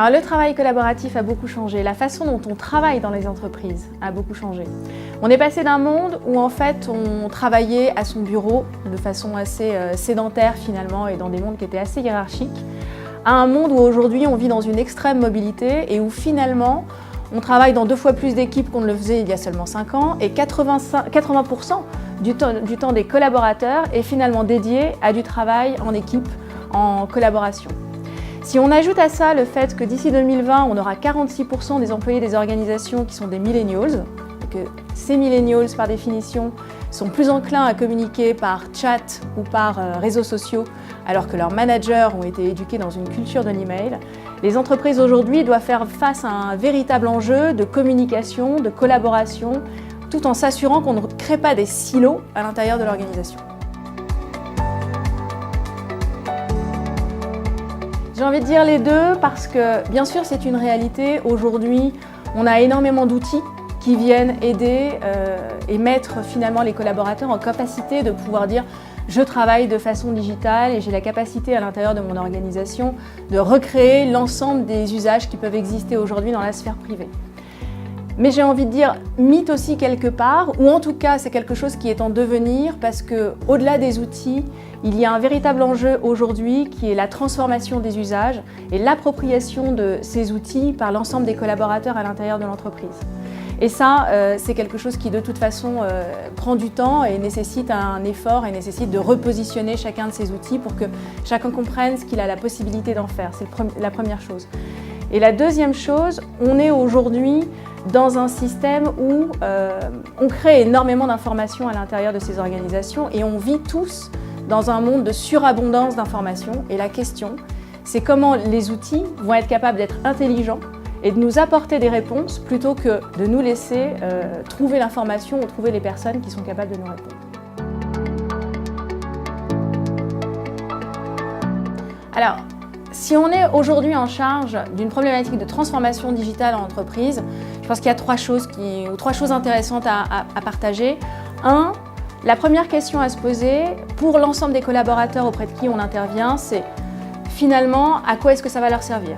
Alors le travail collaboratif a beaucoup changé, la façon dont on travaille dans les entreprises a beaucoup changé. On est passé d'un monde où en fait on travaillait à son bureau de façon assez sédentaire finalement et dans des mondes qui étaient assez hiérarchiques, à un monde où aujourd'hui on vit dans une extrême mobilité et où finalement on travaille dans 2 fois plus d'équipes qu'on ne le faisait il y a seulement 5 ans et 80% du temps des collaborateurs est finalement dédié à du travail en équipe, en collaboration. Si on ajoute à ça le fait que d'ici 2020, on aura 46% des employés des organisations qui sont des millennials, et que ces millennials, par définition, sont plus enclins à communiquer par chat ou par réseaux sociaux, alors que leurs managers ont été éduqués dans une culture de l'email, les entreprises aujourd'hui doivent faire face à un véritable enjeu de communication, de collaboration, tout en s'assurant qu'on ne crée pas des silos à l'intérieur de l'organisation. J'ai envie de dire les deux parce que, bien sûr, c'est une réalité. Aujourd'hui, on a énormément d'outils qui viennent aider et mettre finalement les collaborateurs en capacité de pouvoir dire « je travaille de façon digitale et j'ai la capacité à l'intérieur de mon organisation de recréer l'ensemble des usages qui peuvent exister aujourd'hui dans la sphère privée ». Mais j'ai envie de dire mythe aussi quelque part, ou en tout cas c'est quelque chose qui est en devenir parce qu'au-delà des outils, il y a un véritable enjeu aujourd'hui qui est la transformation des usages et l'appropriation de ces outils par l'ensemble des collaborateurs à l'intérieur de l'entreprise. Et ça, c'est quelque chose qui de toute façon prend du temps et nécessite un effort et nécessite de repositionner chacun de ces outils pour que chacun comprenne ce qu'il a la possibilité d'en faire. C'est la première chose. Et la deuxième chose, on est aujourd'hui dans un système où on crée énormément d'informations à l'intérieur de ces organisations et on vit tous dans un monde de surabondance d'informations. Et la question, c'est comment les outils vont être capables d'être intelligents et de nous apporter des réponses plutôt que de nous laisser trouver l'information ou trouver les personnes qui sont capables de nous répondre. Alors, si on est aujourd'hui en charge d'une problématique de transformation digitale en entreprise, je pense qu'il y a trois choses intéressantes à partager. La première question à se poser pour l'ensemble des collaborateurs auprès de qui on intervient, c'est finalement à quoi est-ce que ça va leur servir?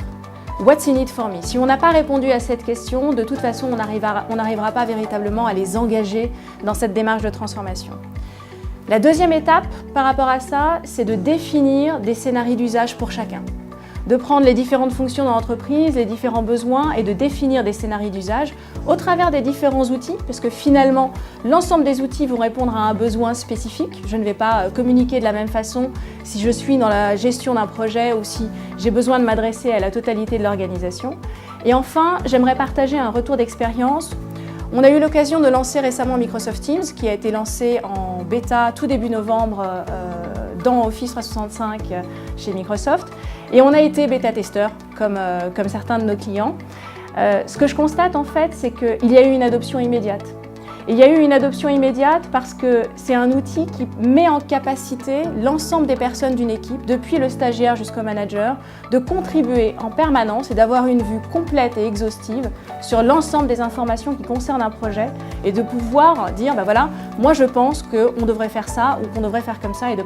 What's in it for me? Si on n'a pas répondu à cette question, de toute façon on n'arrivera pas véritablement à les engager dans cette démarche de transformation. La deuxième étape par rapport à ça, c'est de définir des scénarios d'usage pour chacun. De prendre les différentes fonctions dans l'entreprise, les différents besoins et de définir des scénarios d'usage au travers des différents outils, parce que finalement, l'ensemble des outils vont répondre à un besoin spécifique. Je ne vais pas communiquer de la même façon si je suis dans la gestion d'un projet ou si j'ai besoin de m'adresser à la totalité de l'organisation. Et enfin, j'aimerais partager un retour d'expérience. On a eu l'occasion de lancer récemment Microsoft Teams, qui a été lancé en bêta tout début novembre dans Office 365 chez Microsoft. Et on a été bêta-testeur, comme certains de nos clients. Ce que je constate en fait, c'est qu'il y a eu une adoption immédiate. Et il y a eu une adoption immédiate parce que c'est un outil qui met en capacité l'ensemble des personnes d'une équipe, depuis le stagiaire jusqu'au manager, de contribuer en permanence et d'avoir une vue complète et exhaustive sur l'ensemble des informations qui concernent un projet et de pouvoir dire, ben voilà, moi je pense qu'on devrait faire ça ou qu'on devrait faire comme ça et de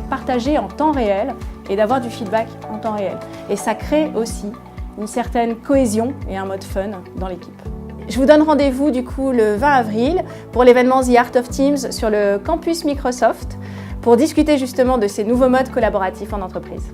partager en temps réel et d'avoir du feedback en temps réel. Et ça crée aussi une certaine cohésion et un mode fun dans l'équipe. Je vous donne rendez-vous du coup le 20 avril pour l'événement The Art of Teams sur le campus Microsoft pour discuter justement de ces nouveaux modes collaboratifs en entreprise.